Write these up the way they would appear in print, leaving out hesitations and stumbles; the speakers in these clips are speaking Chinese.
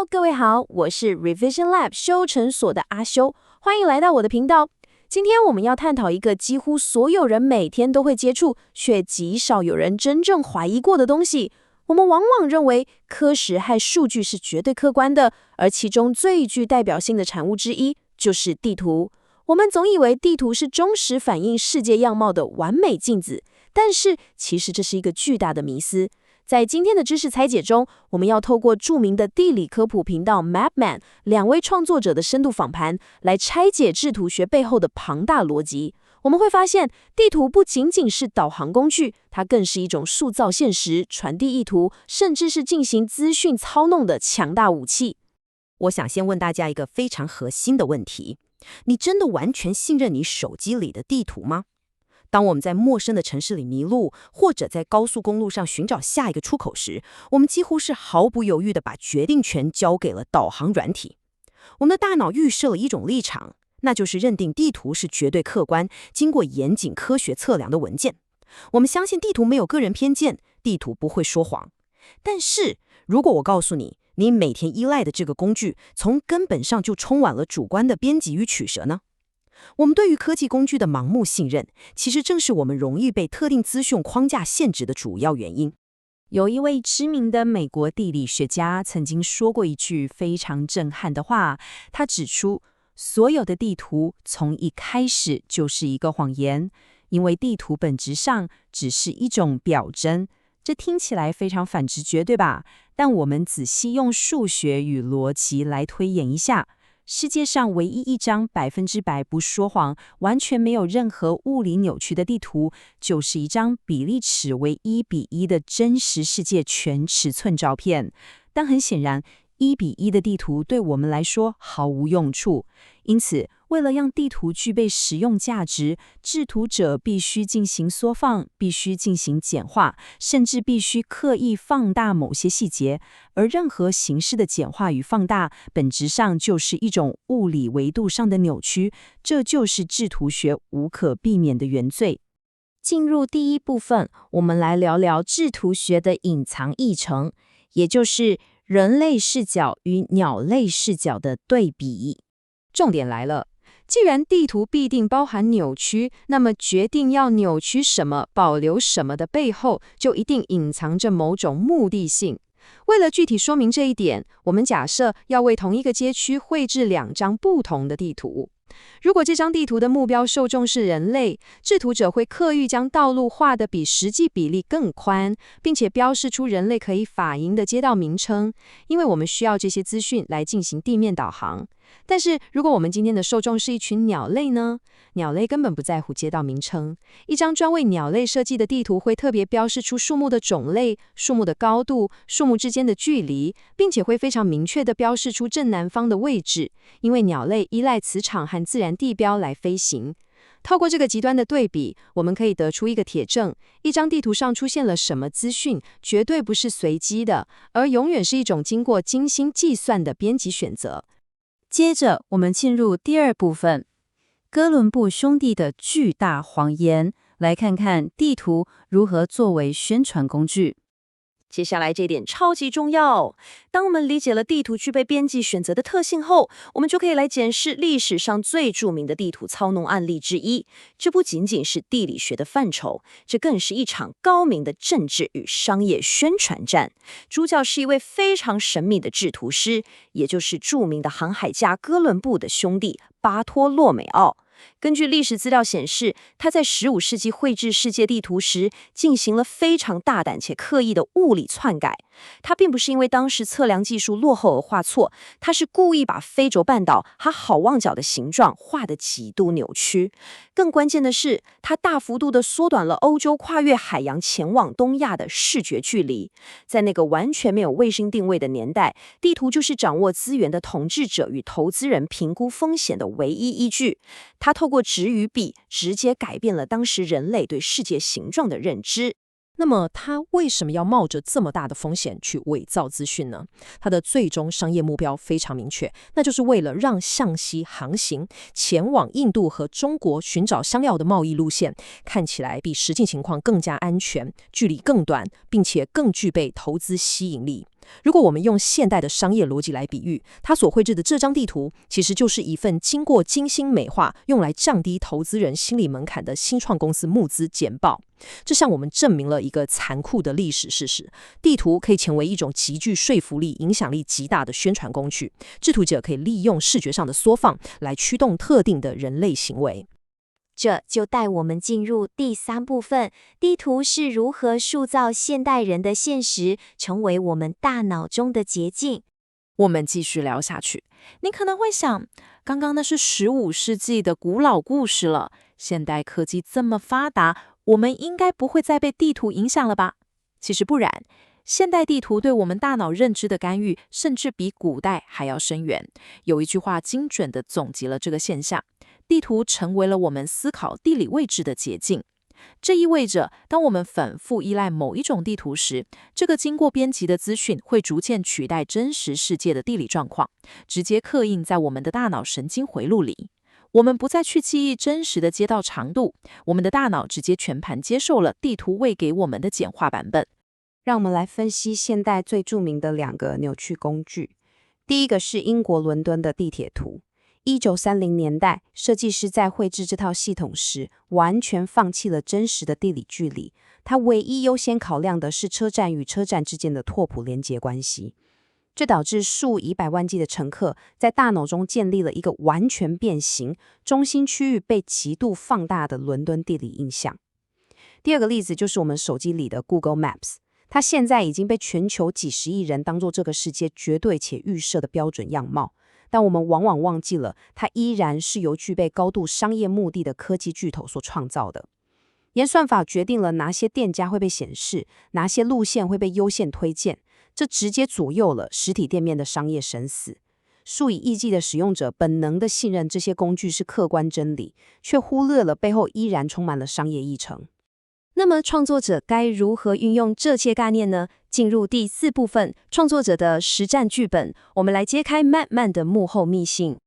Hello， 各位好，我是 Revision Lab 修成所的阿修，歡迎來到我的頻道。今天我們要探討一個幾乎所有人每天都會接觸，卻極少有人真正懷疑過的東西。我們往往認為科學和數據是絕對客觀的，而其中最具代表性的產物之一就是地圖。我們總以為地圖是忠實反映世界樣貌的完美鏡子，但是其實這是一個巨大的迷思。在今天的知識拆解中，我們要透過著名的地理科普頻道 Mapman 兩位創作者的深度訪談，來拆解製圖學背後的龐大邏輯。我們會發現，地圖不僅僅是導航工具，它更是一種塑造現實、傳遞意圖，甚至是進行資訊操弄的強大武器。我想先問大家一個非常核心的問題：你真的完全信任你手機裡的地圖嗎？當我們在陌生的城市裡迷路，或者在高速公路上尋找下一個出口時，我們幾乎是毫不猶豫地把決定權交給了導航軟體。我們的大腦預設了一種立場，那就是認定地圖是絕對客觀、經過嚴謹科學測量的文件。我們相信地圖沒有個人偏見，地圖不會說謊。但是，如果我告訴你，你每天依賴的這個工具，從根本上就充滿了主觀的編輯與取捨呢？我們對於科技工具的盲目信任，其實正是我們容易被特定資訊框架限制的主要原因。有一位知名的美國地理學家曾經說過一句非常震撼的話，他指出，所有的地圖從一開始就是一個謊言，因為地圖本質上只是一種表徵。這聽起來非常反直覺，對吧？但我們仔細用數學與邏輯來推演一下，世界上唯一一張100%不說謊、完全沒有任何物理扭曲的地圖，就是一張比例尺為1:1的真實世界全尺寸照片。但很顯然，1:1的地圖對我們來說毫無用處。因此，為了讓地圖具備實用價值，製圖者必須進行縮放，必須進行簡化，甚至必須刻意放大某些細節。而任何形式的簡化與放大，本質上就是一種物理維度上的扭曲，這就是製圖學無可避免的原罪。進入第一部分，我們來聊聊製圖學的隱藏議程，也就是人類視角與鳥類視角的對比。重點來了，既然地圖必定包含扭曲，那麼決定要扭曲什麼、保留什麼的背後，就一定隱藏着某種目的性。為了具體說明這一點，我們假設要為同一個街區繪製2張不同的地圖。如果這張地圖的目標受眾是人類，製圖者會刻意將道路畫得比實際比例更寬，並且標示出人類可以法營的街道名稱，因為我們需要這些資訊來進行地面導航。但是，如果我們今天的受眾是一群鳥類呢？鳥類根本不在乎街道名稱。一張專為鳥類設計的地圖會特別標示出樹木的種類、樹木的高度、樹木之間的距離，並且會非常明確地標示出正南方的位置，因為鳥類依賴磁場和自然地標來飛行。透過這個極端的對比，我們可以得出一個鐵證：一張地圖上出現了什麼資訊，絕對不是隨機的，而永遠是一種經過精心計算的編輯選擇。接着，我們進入第二部分，哥倫布兄弟的巨大謊言，來看看地圖如何作為宣傳工具。接下來這點超級重要。當我們理解了地圖具備編輯選擇的特性後，我們就可以來檢視歷史上最著名的地圖操弄案例之一。這不僅僅是地理學的範疇，這更是一場高明的政治與商業宣傳戰。主角是一位非常神秘的製圖師，也就是著名的航海家哥倫布的兄弟巴托洛美奧。根據歷史資料顯示，他在15世紀繪製世界地圖時，進行了非常大膽且刻意的物理篡改。他並不是因為當時測量技術落後而畫錯，他是故意把非洲半島和好望角的形狀畫得極度扭曲。更關鍵的是，他大幅度地縮短了歐洲跨越海洋前往東亞的視覺距離。在那個完全沒有衛星定位的年代，地圖就是掌握資源的統治者與投資人評估風險的唯一依據。他透過紙與筆，直接改變了當時人類對世界形狀的認知。那麼他為什麼要冒着這麼大的風險去偽造資訊呢？他的最終商業目標非常明確，那就是為了讓向西航行，前往印度和中國尋找香料的貿易路線，看起來比實際情況更加安全，距離更短，並且更具備投資吸引力。如果我們用現代的商業邏輯來比喻，他所繪製的這張地圖，其實就是一份經過精心美化，用來降低投資人心理門檻的新創公司募資簡報。這向我們證明了一個殘酷的歷史事實：地圖可以成為一種極具說服力、影響力極大的宣傳工具。製圖者可以利用視覺上的縮放來驅動特定的人類行為。這就帶我們進入第3部分，地圖是如何塑造現代人的現實，成為我們大腦中的捷徑。我們繼續聊下去。你可能會想，剛剛那是15世紀的古老故事了，現代科技這麼發達，我們應該不會再被地圖影響了吧？其實不然，現代地圖對我們大腦認知的干預，甚至比古代還要深遠。有一句話精準地總結了這個現象：地圖成為了我們思考地理位置的捷徑。這意味着，當我們反覆依賴某一種地圖時，這個經過編輯的資訊會逐漸取代真實世界的地理狀況，直接刻印在我們的大腦神經回路裡。我們不再去記憶真實的街道長度，我們的大腦直接全盤接受了地圖餵給我們的簡化版本。讓我們來分析現代最著名的2個扭曲工具。第一個是英國倫敦的地鐵圖。1930年代，設計師在繪製這套系統時，完全放棄了真實的地理距離，他唯一優先考量的是車站與車站之間的拓撲連接關係。這導致數以百萬計的乘客在大腦中建立了一個完全變形、中心區域被極度放大的倫敦地理印象。第二個例子就是我們手機裡的 Google Maps， 它現在已經被全球幾十億人當作這個世界絕對且預設的標準樣貌。但我們往往忘記了，它依然是由具備高度商業目的的科技巨頭所創造的。演算法決定了哪些店家會被顯示，哪些路線會被優先推薦，這直接左右了實體店面的商業生死。數以億計的使用者本能地信任這些工具是客觀真理，卻忽略了背後依然充滿了商業議程。那麼創作者該如何運用這些概念呢？進入第4部分，創作者的實戰劇本，我們來揭開 Mapman 的幕後秘辛。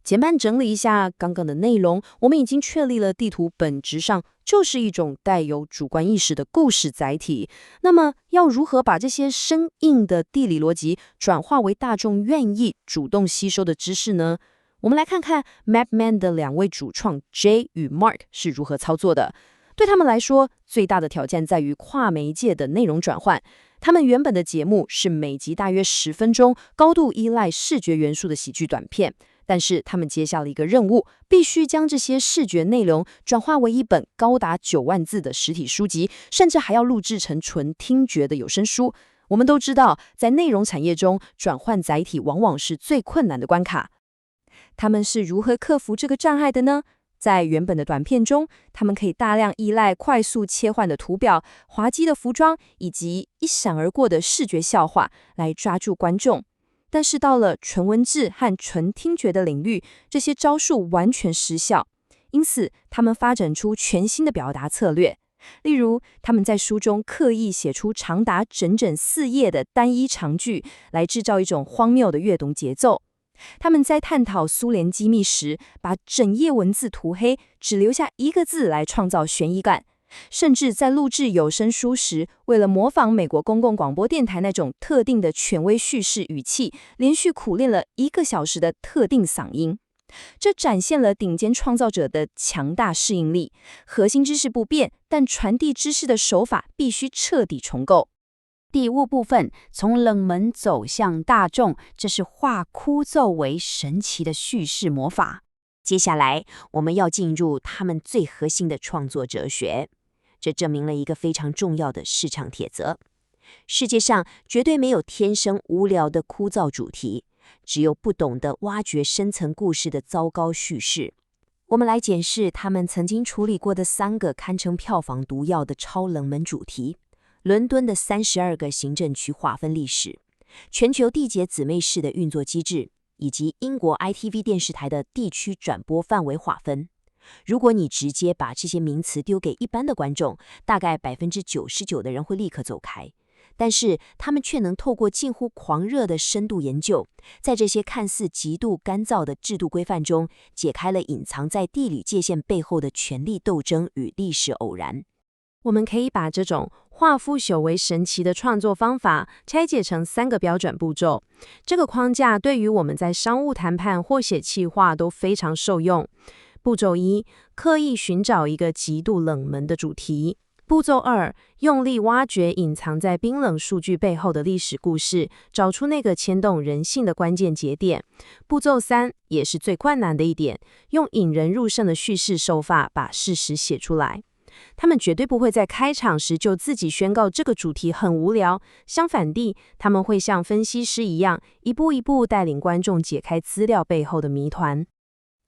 簡單整理一下剛剛的內容，我們已經確立了地圖本質上就是一種帶有主觀意識的故事載體。那麼要如何把這些生硬的地理邏輯轉化為大眾願意主動吸收的知識呢？我們來看看 Mapman 的2位主創 Jay 與 Mark 是如何操作的。對他們來說，最大的挑戰在於跨媒介的內容轉換。他們原本的節目是每集大約10分鐘，高度依賴視覺元素的喜劇短片。但是他們接下了一個任務，必須將這些視覺內容轉化為一本高達9萬字的實體書籍，甚至還要錄製成純聽覺的有聲書。我們都知道，在內容產業中，轉換載體往往是最困難的關卡。他們是如何克服這個障礙的呢？在原本的短片中，他們可以大量依賴快速切換的圖表、滑稽的服裝以及一閃而過的視覺笑話來抓住觀眾。但是到了純文字和純聽覺的領域，這些招數完全失效。因此，他們發展出全新的表達策略。例如，他們在書中刻意寫出長達整整4頁的單一長句，來制造一種荒謬的閱讀節奏。他們在探討蘇聯機密時，把整頁文字塗黑，只留下1個字來創造懸疑感。甚至在錄製有聲書時，為了模仿美國公共廣播電台那種特定的權威敘事語氣，連續苦練了1個小時的特定嗓音。這展現了頂尖創造者的強大適應力。核心知識不變，但傳遞知識的手法必須徹底重構。第5部分，從冷門走向大眾，這是化枯燥為神奇的敘事魔法。接下來，我們要進入他們最核心的創作哲學。這證明了一個非常重要的市場鐵則：世界上絕對沒有天生無聊的枯燥主題，只有不懂得挖掘深層故事的糟糕敘事。我們來檢視他們曾經處理過的3個堪稱票房毒藥的超冷門主題：倫敦的32個行政區劃分歷史，全球地接姊妹市的運作機制，以及英國 ITV 電視台的地區轉播範圍劃分。如果你直接把這些名詞丟給一般的觀眾，大概99%的人會立刻走開。但是他們卻能透過近乎狂熱的深度研究，在這些看似極度乾燥的制度規範中，解開了隱藏在地理界限背後的權力鬥爭與歷史偶然。我們可以把這種化腐朽為神奇的創作方法拆解成3個標準步驟。這個框架對於我們在商務談判或寫企劃都非常受用。步驟1，刻意尋找一個極度冷門的主題。步驟2，用力挖掘隱藏在冰冷數據背後的歷史故事，找出那個牽動人性的關鍵節點。步驟3，也是最困難的一點，用引人入勝的敘事手法把事實寫出來。他們絕對不會在開場時就自己宣告這個主題很無聊，相反地，他們會像分析師一樣，一步一步帶領觀眾解開資料背後的謎團。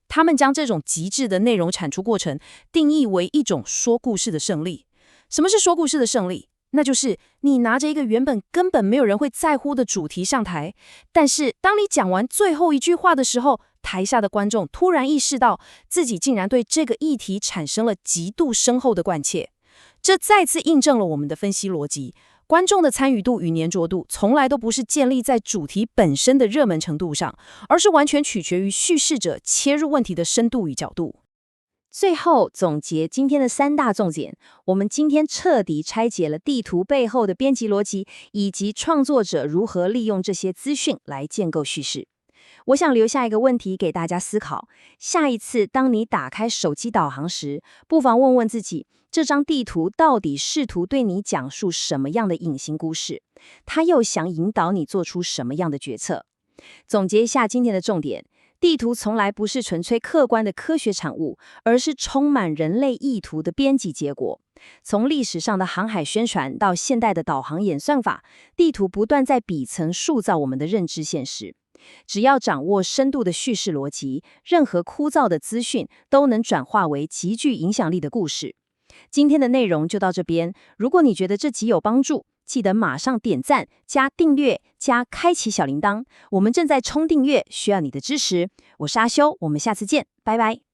他們將這種極致的內容產出過程定義為一種說故事的勝利。什麼是說故事的勝利？那就是你拿着一個原本根本沒有人會在乎的主題上台，但是當你講完最後一句話的時候，台下的觀眾突然意識到自己竟然對這個議題產生了極度深厚的關切。這再次印證了我們的分析邏輯，觀眾的參與度與粘着度從來都不是建立在主題本身的熱門程度上，而是完全取決於敘事者切入問題的深度與角度。最後總結今天的3大重點，我們今天徹底拆解了地圖背後的編輯邏輯，以及創作者如何利用這些資訊來建構敘事。我想留下一個問題給大家思考：下一次當你打開手機導航時，不妨問問自己，這張地圖到底試圖對你講述什麼樣的隱形故事？它又想引導你做出什麼樣的決策？總結一下今天的重點。地圖從來不是純粹客觀的科學產物，而是充滿人類意圖的編輯結果。從歷史上的航海宣傳到現代的導航演算法，地圖不斷在底層塑造我們的認知現實。只要掌握深度的敘事邏輯，任何枯燥的資訊都能轉化為極具影響力的故事。今天的內容就到這邊，如果你覺得這集有幫助，記得馬上點讚、加訂閱、加開啟小鈴鐺。我們正在衝訂閱，需要你的支持。我是阿修，我們下次見，拜拜。